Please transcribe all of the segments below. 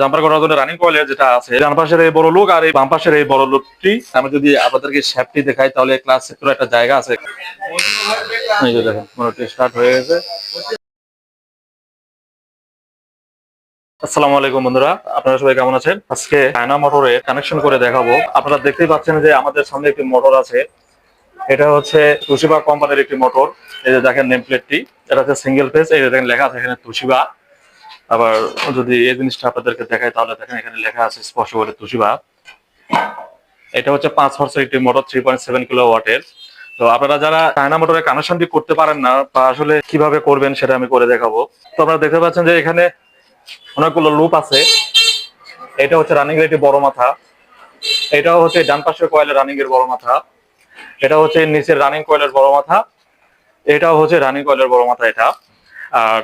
Jumper করার জন্য running কয়েলের যেটা আছে ডান পাশের এই বড় লুক আর এই বাম পাশের এই বড় লুকটি আমি যদি আপনাদেরকে শ্যাফটটি দেখাই তাহলে ক্লাস সেক্টরে একটা জায়গা আছে। এই যে দেখেন মোটরটি স্টার্ট হয়ে গেছে। আসসালামু আলাইকুম বন্ধুরা, আপনারা সবাই কেমন আছেন? আজকে চায়না মোটরে কানেকশন করে দেখাবো। আপনারা দেখতেই পাচ্ছেন যে আমাদের সামনে একটি মোটর আছে। এটা হচ্ছে তোশিবা কোম্পানির একটি মোটর। এই যে দেখেন নেম প্লেটটি, এটা হচ্ছে সিঙ্গেল ফেজ। এই যে দেখেন লেখা আছে এখানে তোশিবা। আবার যদি এই জিনিসটা আপনাদেরকে দেখাই তাহলে দেখেন এখানে লেখা আছে স্পষ্ট করে তোশিবা। এটা হচ্ছে 5 হর্সের একটি মোটর, 3.7 কিলোওয়াটের। তো আপনারা যারা চায়না মোটরে কানেকশনটি করতে পারেন না বা আসলে কিভাবে করবেন সেটা আমি করে দেখাবো। তো আপনারা দেখতে পাচ্ছেন যে এখানে অনেকগুলো লুপ আছে। এটা হচ্ছে রানিং এর একটি বড় মাথা, এটাও হচ্ছে ডান পাশের কয়েলের রানিং এর বড় মাথা, এটা হচ্ছে নিচের রানিং কয়েলের বড় মাথা, এটাও হচ্ছে রানিং কয়েলের বড় মাথা এটা। আর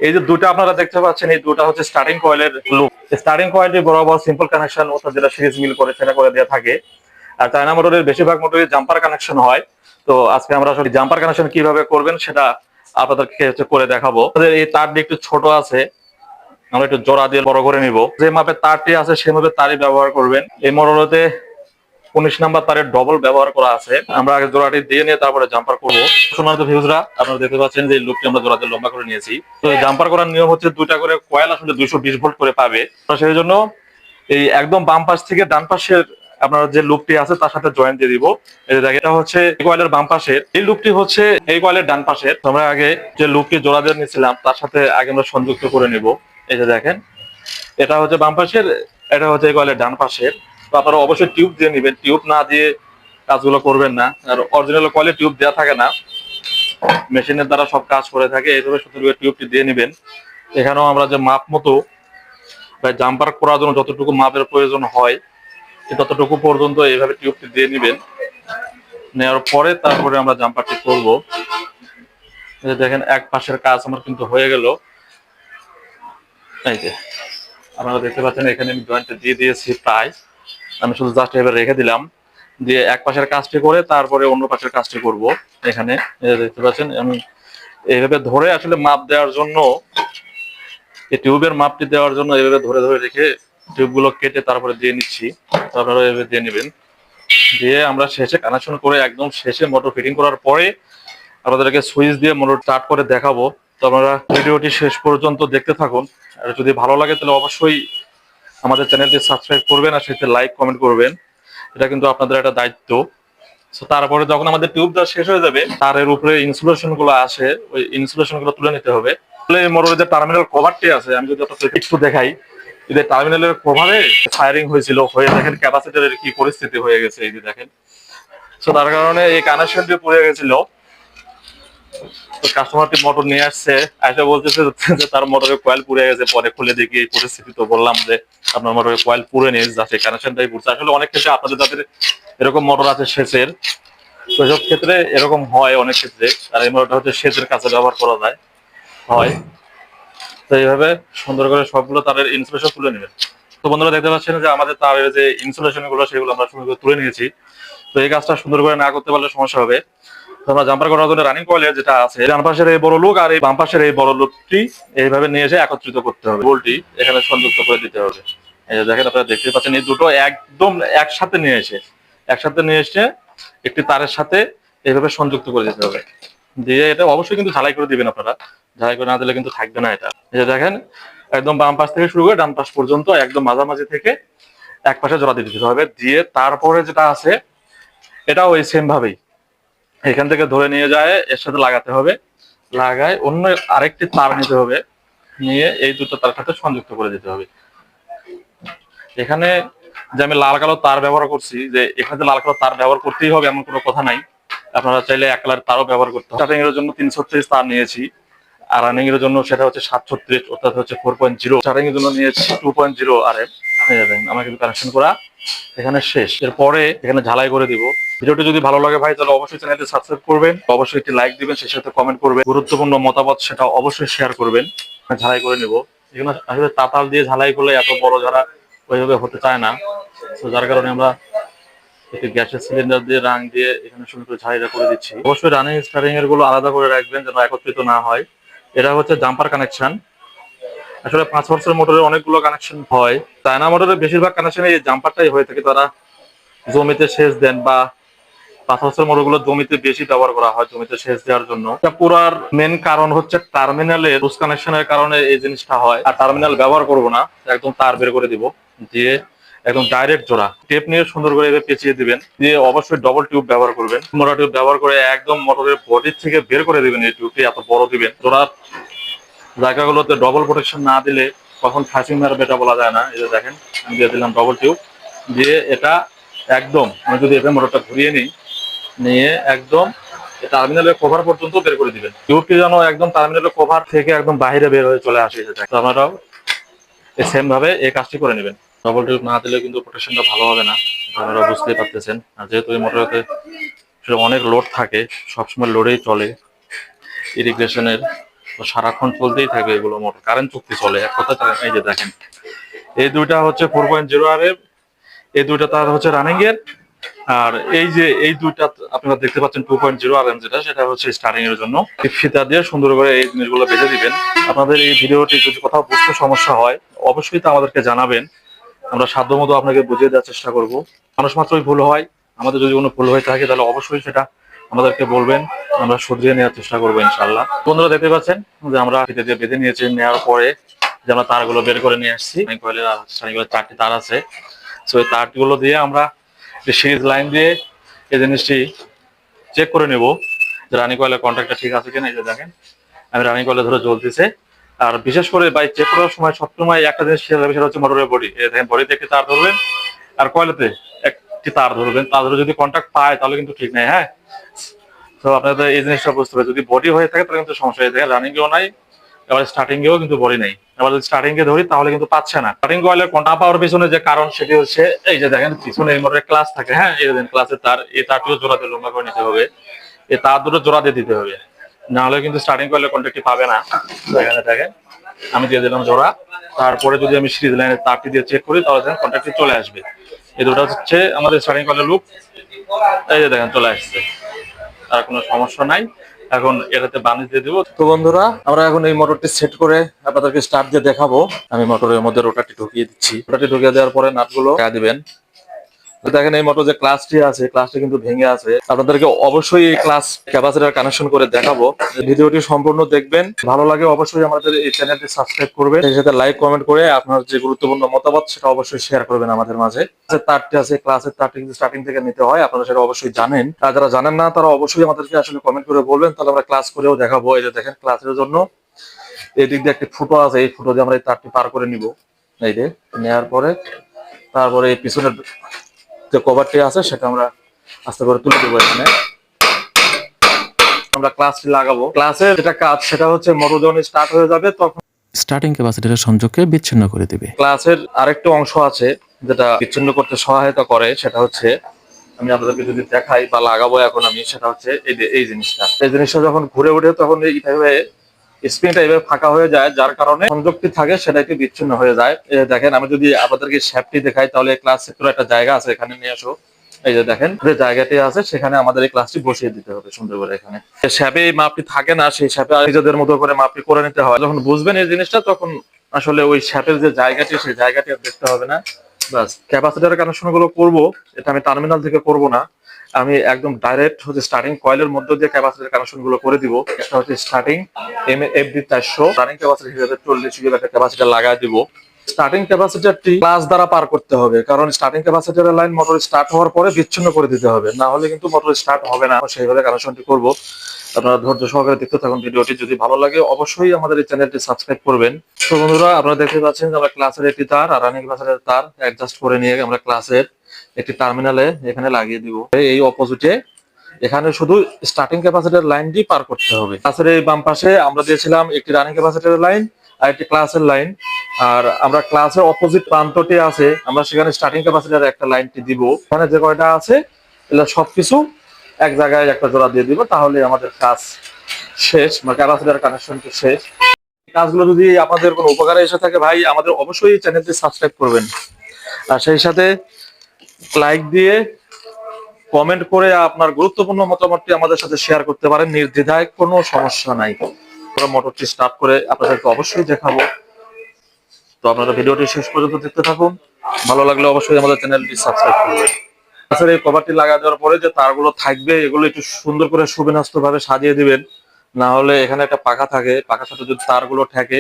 এই যে দুটো আপনারা দেখতে পাচ্ছেন এই দুটো হচ্ছে স্টার্টিং কয়েলের লুপ। স্টার্টিং কয়েলটি বরাবর সিম্পল কানেকশন অর্থাৎ যেটা সিরিজ মিল করে সেটা করে দেওয়া থাকে। আর চায়না মোটরের বেশিরভাগ মোটরে জাম্পার কানেকশন হয়। তো আজকে আমরা আসলে জাম্পার কানেকশন কিভাবে করবেন সেটা আপনাদেরকে করে দেখাবো। এই তারটি একটু ছোট আছে, আমরা একটু জোড়া দিয়ে বড় করে নিব। যে মাপের তারটি আছে সেই মাপের তারই ব্যবহার করবেন। এই মোটরতে 19 নাম্বার তারের ডবল ব্যবহার করা আছে। আমরা আগে জোড়াটি দিয়ে নিয়ে তারপরে জাম্পার করব। সম্মানিত ভিউজরা, আপনারা দেখতে পাচ্ছেন যে লুপটি আমরা জোড়া দিয়ে লম্বা করে নিয়েছি। তো জাম্পার করার নিয়ম হচ্ছে দুইটা করে কয়েল আসলে 220 ভোল্ট করে পাবে। তো সেই জন্য এই একদম বাম পাশ থেকে ডান পাশের আপনার যে লুপটি আছে তার সাথে জয়েন্ট দিয়ে দিব। এই যে দেখেন এটা হচ্ছে কয়েলের বাম পাশের, এই লুপটি হচ্ছে এই কয়েলের ডান পাশের। আমরা আগে যে লুপটি জোড়া দিয়ে নিয়েছিলাম তার সাথে আগে আমরা সংযুক্ত করে নিব। এই যে দেখেন এটা হচ্ছে বাম পাশের, এটা হচ্ছে এই কয়েলের ডান পাশের। তো আপনারা অবশ্যই টিউব দিয়ে নেবেন, টিউব না দিয়ে কাজগুলো করবেন না। আর অরিজিনাল কয়েলে টিউব দেওয়া থাকে না, মেশিনের দ্বারা সব কাজ করে থাকে। এইভাবে সুন্দরভাবে টিউবটি দিয়ে নেবেন। এখানেও আমরা যে মাপ মতো জাম্পার করার জন্য যতটুকু মাপের প্রয়োজন হয় ততটুকু পর্যন্ত এইভাবে টিউবটি দিয়ে নেবেন। নেওয়ার পরে তারপরে আমরা জাম্পারটি করব। দেখেন এক পাশের কাজ আমার কিন্তু হয়ে গেল। এই যে আপনারা দেখতে পাচ্ছেন এখানে আমি জয়েন্টটা দিয়ে দিয়েছি প্রায়। আমি শুধু জাস্ট এবার রেখে দিলাম, দিয়ে এক পাশের কাজটি করে তারপরে অন্য পাশের কাজটি করব। এখানে দেখতে পাচ্ছেন আমি এইভাবে ধরে আসলে মাপ দেওয়ার জন্য, এই টিউবের মাপটি দেওয়ার জন্য এইভাবে ধরে ধরে রেখে টিউবগুলো কেটে তারপরে দিয়ে নিচ্ছি। আপনারা এইভাবে দিয়ে নেবেন। দিয়ে আমরা শেষে কানেকশন করে একদম শেষে মোটর ফিটিং করার পরে আপনাদেরকে সুইচ দিয়ে মোটর স্টার্ট করে দেখাবো। তো আপনারা ভিডিওটি শেষ পর্যন্ত দেখতে থাকুন। আর যদি ভালো লাগে তাহলে অবশ্যই আমাদের চ্যানেলটি সাবস্ক্রাইব করবেন আর সাথে লাইক কমেন্ট করবেন, এটা কিন্তু আপনাদের একটা দায়িত্ব। তো তারপরে যখন আমাদের টিউবটা শেষ হয়ে যাবে তারের উপরে ইনসুলেশন গুলো আসে, ওই ইনসুলেশন গুলো তুলে নিতে হবে। তাহলে মোটরের যে টার্মিনাল কভারটি আছে আমি যদি একটু দেখাই, এই যে টার্মিনালের কভারে ফায়ারিং হয়েছিল, হয়ে দেখেন ক্যাপাসিটরের কি পরিস্থিতি হয়ে গেছে। এই যে দেখেন, তো তার কারণে এই কানেকশনটি পুড়ে গেছিল। কাস্টমারটি মোটর নিয়ে আসছে, আইসা বলতেছে যে তার মোটরের কয়েল পুড়ে গেছে। পরে খুলে দেখি এই পরিস্থিতি। তো বললাম যে আপনার মোটরের কয়েল পুড়ে নিয়ে যাচ্ছে, কানেকশনটাই পুড়ছে। আসলে অনেক ক্ষেত্রে আপনাদের যাদের এরকম মোটর আছে সেচের, তো সব ক্ষেত্রে এরকম হয় অনেক ক্ষেত্রে। আর এই মোটরটা হচ্ছে সেচের কাছে ব্যবহার করা যায় হয়। তো এইভাবে সুন্দর করে সবগুলো তারের ইনসুলেশন তুলে নেবেন। তো বন্ধুরা দেখতে পাচ্ছেন যে আমাদের তারের যে ইনসুলেশন গুলো সেগুলো আমরা সুন্দর করে তুলে নিয়েছি। তো এই কাজটা সুন্দর করে না করতে পারলে সমস্যা হবে। আমরা জাম্পার করার জন্য রানিং কয়েলের যেটা আছে ডান পাশের এই বড় লুক আর এই বাম পাশের এই বড় লুকটি এইভাবে নিয়ে এসে একত্রিত করতে হবে, বোল্টটি এখানে সংযুক্ত করে দিতে হবে। এই যে দেখেন আপনারা দেখতে পাচ্ছেন এই দুটো একদম একসাথে নিয়ে এসে একটি তারের সাথে এইভাবে সংযুক্ত করে দিতে হবে। দিয়ে এটা অবশ্যই কিন্তু ঝালাই করে দিবেন আপনারা, ঝালাই করে না দিলে কিন্তু থাকবে না এটা। এই যে দেখেন একদম বাম পাশ থেকে শুরু করে ডান পাশ পর্যন্ত একদম মাঝামাঝি থেকে এক পাশে জোড়া দিয়ে দিতে হবে। দিয়ে তারপরে যেটা আছে এটাও ওই সেম ভাবেই এখান থেকে ধরে নিয়ে যায় এর সাথে লাগাতে হবে, লাগায় অন্য আরেকটি তার নিতে হবে, নিয়ে এই দুটো তার সাথে সংযুক্ত করে দিতে হবে। এখানে যে আমি লাল কালো তার ব্যবহার করছি, যে এখানে লাল কালো তার ব্যবহার করতেই হবে এমন কোনো কথা নাই। আপনারা চাইলে এক কালার তারও ব্যবহার করতে হবে। স্টার্টিং এর জন্য 336 তার নিয়েছি, আর রানিং এর জন্য সেটা হচ্ছে 736 অর্থাৎ হচ্ছে 4.0। স্টার্টিং এর জন্য নিয়েছি 2.0 RF। আমার কিন্তু কানেকশন করা এখানে শেষ। এরপরে এখানে ঝালাই করে দিব। ভিডিওটি যদি ভালো লাগে ভাই তাহলে অবশ্যই চ্যানেলটি সাবস্ক্রাইব করবেন, অবশ্যই একটি লাইক দিবেন, সেই সাথে কমেন্ট করবেন, গুরুত্বপূর্ণ মতামত সেটা অবশ্যই শেয়ার করবেন। ঝালাই করে নিব। এখানে আসলে তাতাল দিয়ে ঝালাই করলে এত বড় ঝাড়া ওইভাবে হতে চায় না। তো যার কারণে আমরা একটি গ্যাসের সিলিন্ডার দিয়ে রাং দিয়ে এখানে সুন্দর করে ঝাড়িটা করে দিচ্ছি। অবশ্যই রানিং স্টারিং এর গুলো আলাদা করে রাখবেন যেন একত্রিত না হয়। এটা হচ্ছে জাম্পার কানেকশন। আসলে 5 হর্সের মোটরে অনেকগুলো কানেকশন হয়। চায়না মোটরের বেশিরভাগ কানেকশন এই জাম্পারটাই হয়ে থাকে, তারা জমিতে সেচ দেন বা 5 হর্সের মোটরগুলো জমিতে বেশি ব্যবহার করা হয় জমিতে সেচ দেওয়ার জন্য। এটা পুরার মেন কারণ হচ্ছে টার্মিনালের লুজ কানেকশনের কারণে এই জিনিসটা হয়। আর টার্মিনাল ব্যবহার করব না, একদম তার বের করে দিব, দিয়ে একদম ডাইরেক্ট জোড়া টেপ নিয়ে সুন্দর করে এভাবে পেঁচিয়ে দিবেন, দিয়ে অবশ্যই ডবল টিউব ব্যবহার করবেন। মোটা টিউব ব্যবহার করে একদম মোটরের বডি থেকে বের করে দিবেন। এই টিউবটি এত বড় দিবেন, জোড়ার জায়গাগুলোতে ডবল প্রোটেকশন না দিলে কখন ফাঁসিং মারবে এটা বলা যায় না। এই যে দেখেন আমি দিয়ে দিলাম ডবল টিউব, দিয়ে এটা একদম আমি যদি এভাবে মোটরটা ঘুরিয়ে নিই, নিয়ে একদম টার্মিনালের কভার পর্যন্ত বের করে দিবেন। টিউবটি যেন একদম টার্মিনালের কভার থেকে একদম বাইরে বের হয়ে চলে আসে। তো আপনারাও সেম ভাবে এই কাজটি করে নেবেন। ডবল টিউব না দিলে কিন্তু প্রোটেকশনটা ভালো হবে না, আপনারা বুঝতেই পারতেছেন। আর যেহেতু এই মোটরতে অনেক লোড থাকে, সবসময় লোডেই চলে, ইরিগেশনের সারাক্ষণ চলতেই থাকবে এগুলো মোটর, কারেন্ট চুক্তি চলে এক কথা। এই যে দেখেন এই দুইটা হচ্ছে 4.0 আর এর, এই দুইটা তার হচ্ছে রানিং এর। আর এই যে এই দুইটা আপনারা দেখতে পাচ্ছেন 2.0 আর এম, যেটা সেটা হচ্ছে স্টার্টিং এর জন্য। ফিতা দিয়ে সুন্দর করে এই জিনিসগুলো বেঁধে দিবেন। আপনাদের এই ভিডিওটি যদি কোথাও বুঝতে সমস্যা হয় অবশ্যই তো আমাদেরকে জানাবেন, আমরা সাধ্যমতো আপনাকে বুঝিয়ে দেওয়ার চেষ্টা করব। মানুষ মাত্রই ভুল হয়, আমাদের যদি কোনো ভুল হয়ে থাকে তাহলে অবশ্যই সেটা আমাদেরকে বলবেন, আমরা শুধরিয়ে নেওয়ার চেষ্টা করবো ইনশাল্লাহ। বন্ধুরা দেখতে পাচ্ছেন যে আমরা ফিতে দিয়ে বেঁধে নিয়েছি, নেওয়ার পরে যে আমরা তারগুলো বের করে নিয়ে আসছি। কয়েলের 4টি তার আছে, তো এই তারগুলো দিয়ে আমরা সিরিজ লাইন দিয়ে এই জিনিসটি চেক করে নেব যে রানিং কয়েলের কন্ট্যাক্টটা ঠিক আছে কিনা। এই যে দেখেন আমি রানিং কয়েলে ধরে জ্বলতেছে। আর বিশেষ করে বাইক চেক করার সময় সবসময় একটা জিনিস খেয়াল রাখবেন, সেটা হচ্ছে মোটরের বডি। এই দেখেন বডিতে একটি তার ধরবেন আর কয়েলেতে একটি তার ধরবেন, তার ধরে যদি কন্ট্যাক্ট পায় তাহলে কিন্তু ঠিক নেই। হ্যাঁ, তো আপনাদের এই জিনিসটা বুঝতে হবে, যদি বডি হয়ে থাকে তাহলে কিন্তু সমস্যা। দেখেন রানিং এও নাই, এবার স্টার্টিং এও কিন্তু বডি নেই। এবার যদি স্টার্টিং এ ধরি তাহলে কিন্তু পাচ্ছে না। স্টার্টিং কয়েলের কন্ট্যাক্ট পাওয়ার পিছনে যে কারণ সেটি হচ্ছে এই যে দেখেন পিছনে এই মোটরের ক্লাস থাকে। হ্যাঁ, এই দেখেন ক্লাসের তার, এই তারটিও জোড়া দিয়ে লম্বা করে নিতে হবে, এই তার দুটো জোড়া দিয়ে দিতে হবে, না হলে কিন্তু স্টার্টিং কয়েলের কন্ট্যাক্টটি পাবে না। এখানে দেখেন আমি দিয়ে দিলাম জোড়া, তারপরে যদি আমি সিরিজ লাইনের তারটি দিয়ে চেক করি তাহলে দেখেন কন্ট্যাক্টটি চলে আসবে। এই দুটো হচ্ছে আমাদের স্টার্টিং কয়েলের লুপ। এই যে দেখেন চলে আসছে, আর কোনো সমস্যা নাই। এখন এটাতে বানিয়ে দিয়ে দিব। তো বন্ধুরা আমরা এখন এই মোটরটি সেট করে আপনাদেরকে স্টার্ট দিয়ে দেখাবো। আমি মোটরের মধ্যে রোটারটি ঢুকিয়ে দিচ্ছি, রোটারটি ঢুকিয়ে দেওয়ার পরে নাটগুলো লাগাই দিবেন। দেখেন এই মোটর যে ক্লাসটি আছে, ক্লাসটি কিন্তু ভেঙে আছে। আপনাদেরকে অবশ্যই এই ক্লাস ক্যাপাসিটর কানেকশন করে দেখাবো। ভিডিওটি সম্পূর্ণ দেখবেন, ভালো লাগে অবশ্যই আমাদের এই চ্যানেলটি সাবস্ক্রাইব করবেন, সেই সাথে লাইক কমেন্ট করে আপনার যে গুরুত্বপূর্ণ মতামত সেটা অবশ্যই শেয়ার করবেন আমাদের মাঝে। তারটি আছে, ক্লাসের তারটি কিন্তু স্টার্টিং থেকে নিতে হয়, আপনারা সেটা অবশ্যই জানেন। আর যারা জানেন না তারা অবশ্যই আমাদেরকে আসলে কমেন্ট করে বলবেন, তাহলে আমরা ক্লাস করেও দেখাবো। এই যে দেখেন ক্লাসের জন্য এই দিক দিয়ে একটি ফুটো আছে, এই ফুটো দিয়ে আমরা এই তারটি পার করে নিব। এই যে নেওয়ার পরে তারপরে এই পিছনের যে কভারটি আছে সেটা আমরা আস্তে করে তুলে দেবো। এখানে আমরা ক্লাসটি লাগাবো। ক্লাসের যেটা কাজ সেটা হচ্ছে মোটর যখন স্টার্ট হয়ে যাবে তখন স্টার্টিং ক্যাপাসিটরের সংযোগকে বিচ্ছিন্ন করে দিবে। ক্লাসের আরেকটা অংশ আছে যেটা বিচ্ছিন্ন করতে সহায়তা করে, সেটা হচ্ছে আমি আপনাদেরকে যদি দেখাই বা লাগাবো এখন আমি, সেটা হচ্ছে এই জিনিসটা যখন ঘুরে ওঠে তখন এইভাবে স্প্রিংটা এইভাবে ফাঁকা হয়ে যায়, যার কারণে সংযোগটি থাকে সেটা একটু বিচ্ছিন্ন হয়ে যায়। দেখেন আমি যদি আপনাদেরকে শ্যাফটটি দেখাই তাহলে ক্লাস সেক্টরে একটা জায়গা আছে, এখানে নিয়ে আসো। এই যে দেখেন যে জায়গাটি আছে সেখানে আমাদের এই ক্লাসটি বসিয়ে দিতে হবে সুন্দর করে। এখানে শ্যাপে এই মাপটি থাকে না, সেই শ্যাপে নিজেদের মতো করে মাপটি করে নিতে হয়। যখন বুঝবেন এই জিনিসটা তখন আসলে ওই শ্যাপের যে জায়গাটি সেই জায়গাটি আর দেখতে হবে না। বাস ক্যাপাসিটরের কানেকশন গুলো করবো, এটা আমি টার্মিনাল থেকে করব না, আমি একদম ডাইরেক্ট হচ্ছে স্টার্টিং কয়েলের মধ্য দিয়ে ক্যাপাসিটর কানেকশন গুলো করে দিব। একটা হচ্ছে স্টার্টিং FD 400 রানিং ক্যাপাসিটর হিসেবে 40 GB একটা ক্যাপাসিটর লাগাই দিব। স্টার্টিং ক্যাপাসিটরটি ক্লাস দ্বারা পার করতে হবে, কারণ স্টার্টিং ক্যাপাসিটরের লাইন মোটর স্টার্ট হওয়ার পরে বিচ্ছিন্ন করে দিতে হবে, না হলে কিন্তু মোটর স্টার্ট হবে না। সেইভাবে কানেকশনটি করব, আপনারা ধৈর্য সহকারে দেখতে থাকুন ভিডিওটি। যদি ভালো লাগে অবশ্যই আমাদের এই চ্যানেলটি সাবস্ক্রাইব করবেন। তো বন্ধুরা আপনারা দেখতে পাচ্ছেন যে আমরা ক্লাসের একটি তার আর রানিং ক্যাপাসিটরের তার অ্যাডজাস্ট করে নিয়ে আমরা ক্লাসের একটি টার্মিনালে এখানে লাগিয়ে দিব। এই অপোজিটে এখানে শুধু স্টার্টিং ক্যাপাসিটর লাইনটি পার করতে হবে। ক্লাসের এই বাম পাশে আমরা দিয়েছিলাম একটি রানিং ক্যাপাসিটরের লাইন আর একটি ক্লাসের লাইন, আর আমরা ক্লাসের অপোজিট প্রান্তটি আছে আমরা সেখানে স্টার্টিং ক্যাপাসিটর একটা লাইনটি দিব। ওখানে যে কয়টা আছে এগুলো সবকিছু এক জায়গায় একটা জোড়া দিয়ে দিব, তাহলে আমাদের কাজ শেষ, মানে ক্যাপাসিটর কানেকশনটি শেষ। কাজগুলো যদি আপনাদের কোনো উপকারে এসে থাকে ভাই আমাদের অবশ্যই চ্যানেলটি সাবস্ক্রাইব করবেন, আর সেই সাথে লাইক দিয়ে কমেন্ট করে আপনার গুরুত্বপূর্ণ মতামতটি আমাদের সাথে শেয়ার করতে পারেন নির্দ্বিধায়, কোনো সমস্যা নাই। আমরা মোটরটি স্টার্ট করে আপনাদেরকে অবশ্যই দেখাবো তো আপনারা ভিডিওটি শেষ পর্যন্ত দেখতে থাকুন, ভালো লাগলে অবশ্যই আমাদের চ্যানেলটি সাবস্ক্রাইব করবেন। আসলে এই কভারটি লাগা দেওয়ার পরে যে তারগুলো থাকবে এগুলো একটু সুন্দর করে সুবিন্যস্ত ভাবে সাজিয়ে দিবেন, না হলে এখানে একটা পাখা থাকে, পাখার সাথে যদি তারগুলো ঠেকে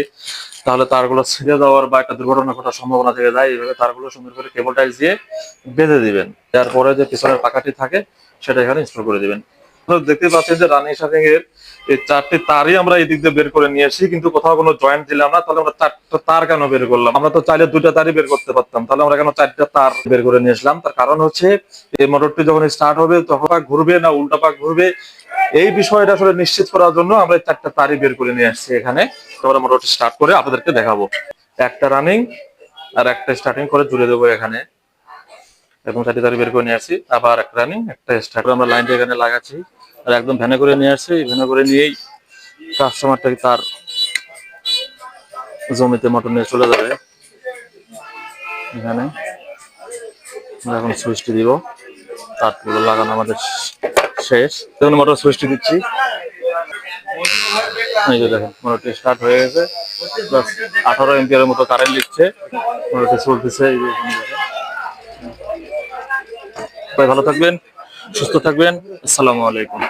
তাহলে তারগুলো ছিঁড়ে যাওয়ার বা একটা দুর্ঘটনা ঘটার সম্ভাবনা থেকে যায়। এইভাবে তারগুলো সুন্দর করে কেবল টাইস দিয়ে বেঁধে দিবেন, তারপরে যে পিছনের পাখাটি থাকে সেটা এখানে ইনস্টল করে দিবেন। আপনারা দেখতে পাচ্ছেন যে রানিং শাটিং এর এই 4টি তারই আমরা এই দিক দিয়ে বের করে নিয়ে এসেছি, কিন্তু কোথাও কোনো জয়েন্ট দিলাম না। তাহলে আমরা 4টা তার কেন বের করলাম? আমরা তো চাইলে 2টা তারই বের করতে পারতাম, তাহলে আমরা কেন 4টা তার বের করে নিয়ে আসলাম? তার কারণ হচ্ছে এই মোটরটি যখন স্টার্ট হবে তখন পাক ঘুরবে না উল্টা পাক ঘুরবে, এই বিষয়টা আসলে নিশ্চিত করার জন্য আমরা 4টা তারই বের করে নিয়ে আসছি এখানে। তো আমরা মোটরটি স্টার্ট করে আপনাদেরকে দেখাবো। একটা রানিং আর একটা স্টার্টিং করে জুড়ে দেবো এখানে, এবং 4টি তার বের করে নিয়ে আসছি। আবার একটা রানিং একটা স্টার্ট আমরা লাইনটা এখানে লাগাচ্ছি আর একদম ভ্যানে করে নিয়ে আসছি। ভ্যানে করে নিয়েই কাস্টমারটাকে তার জমিতে মোটর নিয়ে চলে যাবে। এখানে আমরা এখন সুইচটি দিব, তারগুলো লাগানো আমাদের শেষ। এখন মোটর সুইচটি দিচ্ছি, এই যে দেখেন মোটরটি স্টার্ট হয়ে গেছে, 18 এম্পিয়ারের মতো কারেন্ট দিচ্ছে, মোটরটি চলতেছে। এই যে সবাই ভালো থাকবেন, সুস্থ থাকবেন, আসসালামু আলাইকুম।